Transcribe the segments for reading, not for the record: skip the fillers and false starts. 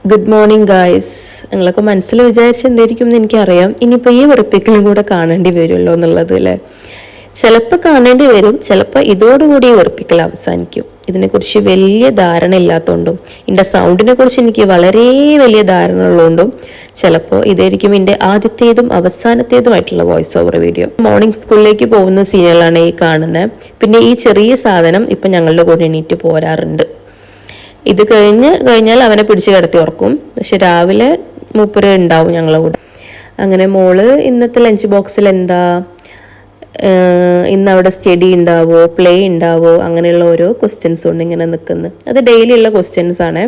Good morning guys. നിങ്ങളൊക്കെ മനസ്സിൽ വിചാരിച്ച് എന്തായിരിക്കും എന്ന് എനിക്കറിയാം. ഇനിയിപ്പോൾ ഈ വെറുപ്പിക്കലും കൂടെ കാണേണ്ടി വരുമല്ലോ എന്നുള്ളത് അല്ലേ. ചിലപ്പോൾ കാണേണ്ടി വരും, ചിലപ്പോൾ ഇതോടുകൂടി ഈ വെറുപ്പിക്കൽ അവസാനിക്കും. ഇതിനെക്കുറിച്ച് വലിയ ധാരണ ഇല്ലാത്തതുകൊണ്ടും എൻ്റെ സൗണ്ടിനെ കുറിച്ച് എനിക്ക് വളരെ വലിയ ധാരണ ഉള്ളതുകൊണ്ടും ചിലപ്പോൾ ഇതായിരിക്കും എൻ്റെ ആദ്യത്തേതും അവസാനത്തേതുമായിട്ടുള്ള വോയിസ് ഓവർ വീഡിയോ. മോർണിംഗ് സ്കൂളിലേക്ക് പോകുന്ന സീനുകളാണ് ഈ കാണുന്നത്. പിന്നെ ഈ ചെറിയ സാധനം ഇപ്പം ഞങ്ങളുടെ കൂടെ എണീറ്റ് പോരാറുണ്ട്. ഇത് കഴിഞ്ഞാൽ അവനെ പിടിച്ച് കിടത്തി ഉറക്കും. പക്ഷെ രാവിലെ മൂപ്പര് ഉണ്ടാവും ഞങ്ങളുടെ കൂടെ. അങ്ങനെ മോള് ഇന്നത്തെ ലഞ്ച് ബോക്സിൽ എന്താ, ഇന്ന് അവിടെ സ്റ്റഡി ഉണ്ടാവോ, പ്ലേ ഉണ്ടാവോ, അങ്ങനെയുള്ള ഓരോ ക്വസ്റ്റ്യൻസ് കൊണ്ട് ഇങ്ങനെ നിൽക്കുന്നത്. അത് ഡെയിലി ഉള്ള ക്വസ്റ്റ്യൻസ് ആണ്.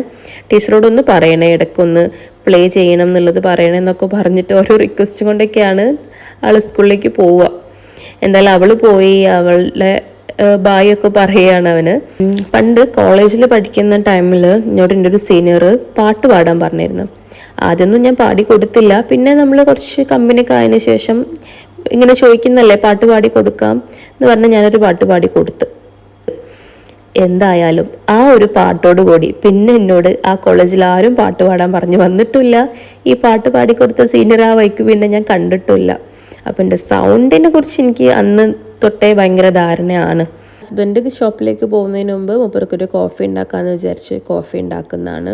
ടീച്ചറോടൊന്ന് പറയണേ, ഇടയ്ക്കൊന്ന് പ്ലേ ചെയ്യണം എന്നുള്ളത് പറയണേ എന്നൊക്കെ പറഞ്ഞിട്ട് ഓരോ റിക്വസ്റ്റ് കൊണ്ടൊക്കെയാണ് ആൾ സ്കൂളിലേക്ക് പോവുക. എന്തായാലും അവൾ പോയി, അവളുടെ ബായൊക്കെ പറയുകയാണ് അവന്. പണ്ട് കോളേജിൽ പഠിക്കുന്ന ടൈമിൽ എന്നോട് എൻ്റെ ഒരു സീനിയർ പാട്ട് പാടാൻ പറഞ്ഞിരുന്നു. ആദ്യമൊന്നും ഞാൻ പാടി കൊടുത്തില്ല. പിന്നെ നമ്മൾ കുറച്ച് കമ്പനിയൊക്കെ ആയതിനു ശേഷം ഇങ്ങനെ ചോദിക്കുന്നല്ലേ പാട്ട് പാടി കൊടുക്കാം എന്ന് പറഞ്ഞ് ഞാനൊരു പാട്ട് പാടി കൊടുത്ത്. എന്തായാലും ആ ഒരു പാട്ടോട് കൂടി പിന്നെ എന്നോട് ആ കോളേജിൽ ആരും പാട്ട് പാടാൻ പറഞ്ഞു വന്നിട്ടില്ല. ഈ പാട്ട് പാടിക്കൊടുത്ത സീനിയർ ആ വൈക്ക് പിന്നെ ഞാൻ കണ്ടിട്ടില്ല. അപ്പം എൻ്റെ സൗണ്ടിനെ കുറിച്ച് എനിക്ക് അന്ന് തൊട്ടേ ഭയങ്കര ധാരണയാണ്. ഹസ്ബൻഡ് ഷോപ്പിലേക്ക് പോകുന്നതിന് മുമ്പ് മൂപ്പർക്കൊരു കോഫി ഉണ്ടാക്കാമെന്ന് വിചാരിച്ച് കോഫി ഉണ്ടാക്കുന്നതാണ്.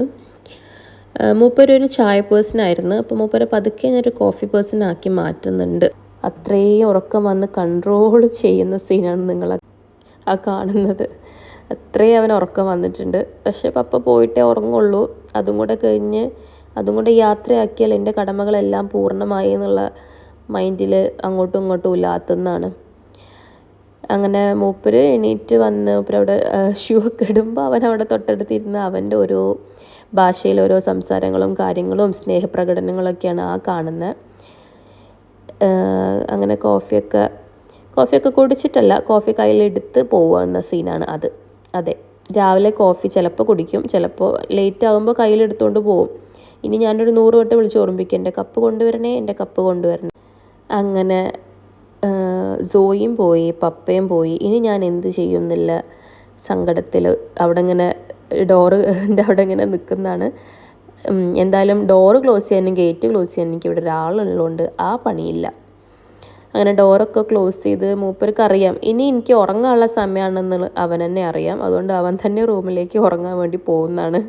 മൂപ്പരൊരു ചായ പേഴ്സൺ ആയിരുന്നു. അപ്പോൾ മൂപ്പരെ പതുക്കെ ഞാനൊരു കോഫി പേഴ്സൺ ആക്കി മാറ്റുന്നുണ്ട്. അത്രയും ഉറക്കം വന്ന് കൺട്രോൾ ചെയ്യുന്ന സീനാണ് നിങ്ങൾ ആ കാണുന്നത്. അത്രയും അവൻ ഉറക്കം വന്നിട്ടുണ്ട്. പക്ഷേ പപ്പ പോയിട്ടേ ഉറങ്ങുള്ളൂ. അതും കൂടെ യാത്രയാക്കിയാൽ എൻ്റെ കടമകളെല്ലാം പൂർണ്ണമായി എന്നുള്ള മൈൻഡിൽ അങ്ങോട്ടും ഇങ്ങോട്ടും ഇല്ലാത്തതാണ്. അങ്ങനെ മൂപ്പര് എണീറ്റ് വന്ന് മൂപ്പരവിടെ ഷൂ ഒക്കെ ഇടുമ്പോൾ അവൻ അവിടെ തൊട്ടടുത്തിരുന്ന് അവൻ്റെ ഓരോ ഭാഷയിൽ ഓരോ സംസാരങ്ങളും കാര്യങ്ങളും സ്നേഹപ്രകടനങ്ങളൊക്കെയാണ് ആ കാണുന്നത്. അങ്ങനെ കോഫിയൊക്കെ കുടിച്ചിട്ടല്ല, കോഫി കയ്യിലെടുത്ത് പോകുന്ന സീനാണ് അത്. അതെ, രാവിലെ കോഫി ചിലപ്പോൾ കുടിക്കും, ചിലപ്പോൾ ലേറ്റ് ആകുമ്പോൾ കയ്യിലെടുത്തുകൊണ്ട് പോകും. ഇനി ഞാനൊരു 100 വട്ടം വിളിച്ച് ഓർമ്മിക്കും, എൻ്റെ കപ്പ് കൊണ്ടുവരണേ. അങ്ങനെ സോയും പോയി, പപ്പയും പോയി. ഇനി ഞാൻ എന്ത് ചെയ്യും എന്നുള്ള സങ്കടത്തിൽ അവിടെ ഇങ്ങനെ ഡോറിൻ്റെ അവിടെ ഇങ്ങനെ നിൽക്കുന്നതാണ്. എന്തായാലും ഡോറ് ക്ലോസ് ചെയ്യാനും ഗേറ്റ് ക്ലോസ് ചെയ്യാനും എനിക്ക് ഇവിടെ ഒരാളുള്ളതുകൊണ്ട് ആ പണിയില്ല. അങ്ങനെ ഡോറൊക്കെ ക്ലോസ് ചെയ്ത് മൂപ്പർക്ക് അറിയാം ഇനി എനിക്ക് ഉറങ്ങാനുള്ള സമയമാണെന്ന് അവൻ തന്നെ അറിയാം. അതുകൊണ്ട് അവൻ തന്നെ റൂമിലേക്ക് ഉറങ്ങാൻ വേണ്ടി പോകുന്നതാണ്.